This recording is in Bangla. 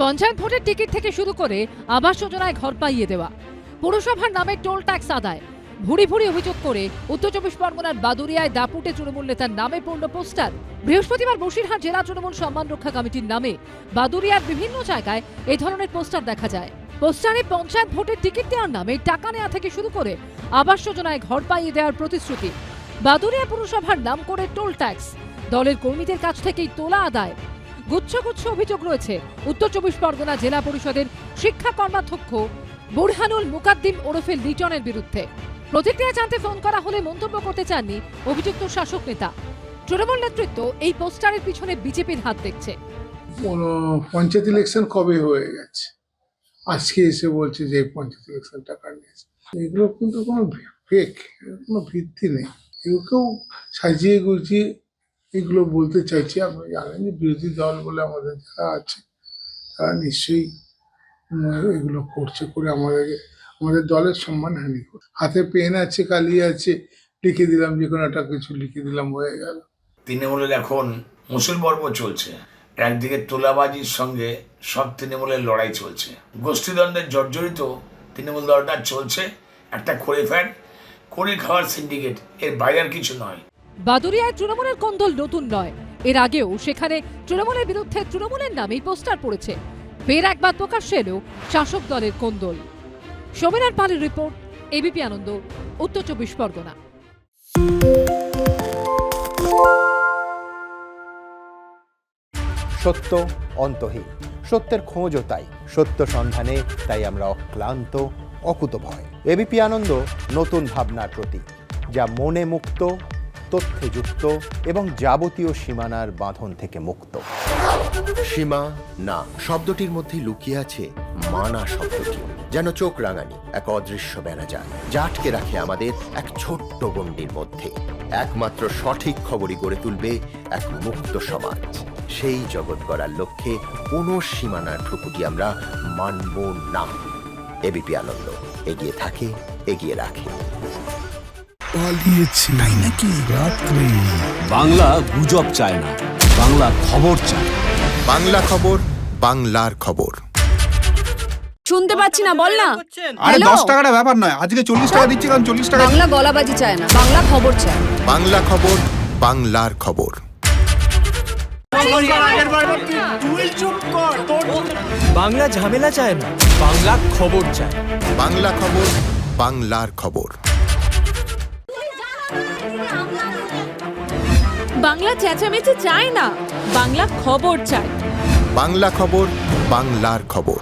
পঞ্চায়েত ভোটের টিকিট থেকে শুরু করে আবাস যোজনায় ঘর পাইয়ে দেওয়া, পুরসভার নামে টোল ট্যাক্স আদায়, ভুরি ভুরি অভিযোগ করে উত্তর চব্বিশ পরগনার বাদুরিয়ায় দাপুটে তৃণমূল নেতার নামে পড়ল পোস্টার। বৃহস্পতিবার বসিরহাট জেলা তৃণমূল সম্মান রক্ষা কমিটির নামে বাদুরিয়ার বিভিন্ন জায়গায় এই ধরনের পোস্টার দেখা যায়। পোস্টারে পঞ্চায়েত ভোটের টিকিট দেওয়ার নামে টাকা নেওয়া থেকে শুরু করে আবাস যোজনায় ঘর পাইয়ে দেওয়ার প্রতিশ্রুতি। বাদুরিয়া পুরসভার নাম করে টোল ট্যাক্স, দলের কর্মীদের কাছ থেকেই তোলা আদায়। গুচ্ছ গুচ্ছ অভিযোগ রয়েছে উত্তর চব্বিশ পরগনা জেলা পরিষদের শিক্ষা কর্মাধ্যক্ষ বুরহানুল মুকাদ্দিম ওরফে লিটনের বিরুদ্ধে। প্রতিক্রিয়া জানতে ফোন করা হলে মন্তব্য করতে চাননি অভিযুক্ত শাসক নেতা। তৃণমূল নেতৃত্ব এই পোস্টারের পিছনে বিজেপির হাত দেখছে। পঞ্চায়েত ইলেকশন কবে হয়ে গেছে, আজকে এসে বলছে যে পঞ্চায়েত ইলেকশন টাকা নিয়েছে। এগুলো কিন্তু কোনো ফেক, কোনো ভিত্তি নেই। কেউ সাজিয়ে গুছিয়ে এগুলো বলতে চাইছি। আপনি জানেন যে বিরোধী দল বলে আমাদের যারা আছে তারা নিশ্চয়ই এগুলো করছে, করে আমাদের দলের সম্মানহানি করে। হাতে পেন আছে, কালি আছে, লিখে দিলাম, যে কোনো একটা কিছু লিখে দিলাম, হয়ে গেল। তৃণমূলের এখন মুসুল পর্ব চলছে। একদিকে তোলাবাজির সঙ্গে সব তৃণমূলের লড়াই চলছে, গোষ্ঠীদ্বন্দ্বের জর্জরিত তৃণমূল দলটা চলছে একটা খড়ি খাওয়ার সিন্ডিকেট, এর বাইরে আর কিছু নয়। বাদুরিয়ায় তৃণমূলের কোন্দল নতুন নয়, এর আগেও সেখানে তৃণমূলের বিরুদ্ধে তৃণমূলের নামেই পোস্টার পড়েছে। ফের একবার প্রকাশ্যে এলো শাসক দলের কোন্দল। সমীরার পালের রিপোর্ট, এবিপি আনন্দ, উত্তর চব্বিশ পরগনা। সত্য অন্তহীন, সত্যের খোঁজও তাই, সত্য সন্ধানে তাই আমরা অক্লান্ত, অকুতভয়। এবিপি আনন্দ নতুন ভাবনার প্রতীক, যা মনে মুক্ত, তথ্যে যুক্ত এবং যাবতীয় সীমানার বাঁধন থেকে মুক্ত। সীমা না শব্দটির মধ্যে লুকিয়ে আছে মানা শব্দটি, যেন চোখ রাঙানি এক অদৃশ্য বেড়াজাল, যা আটকে রাখে আমাদের এক ছোট্ট গণ্ডির মধ্যে। একমাত্র সঠিক খবরই গড়ে তুলবে এক মুক্ত সমাজ। সেই জগৎ গড়ার লক্ষ্যে কোনো সীমানার ঠুকুটি আমরা মানব না। এবিপি আনন্দ এগিয়ে থাকে, এগিয়ে রাখে। পালিয়েছে তাই নাকি? রাত্রে বাংলা গুজব চায় না, বাংলা খবর চায়। বাংলা খবর, বাংলার খবর। শুনতে পাচ্ছি না, বল না। আরে 10 টাকাটা ব্যাপার নয়, আজকে 40 টাকা দিচ্ছি, কারণ 40 টাকা। বাংলা গলাবাজি চায় না, বাংলা খবর চায়। বাংলা খবর, বাংলার খবর। বাংলা ঝামেলা চায় না, বাংলা খবর চায়। বাংলা খবর, বাংলার খবর। বাংলা চেঁচামেচি চায় না, বাংলা খবর চায়। বাংলা খবর, বাংলার খবর।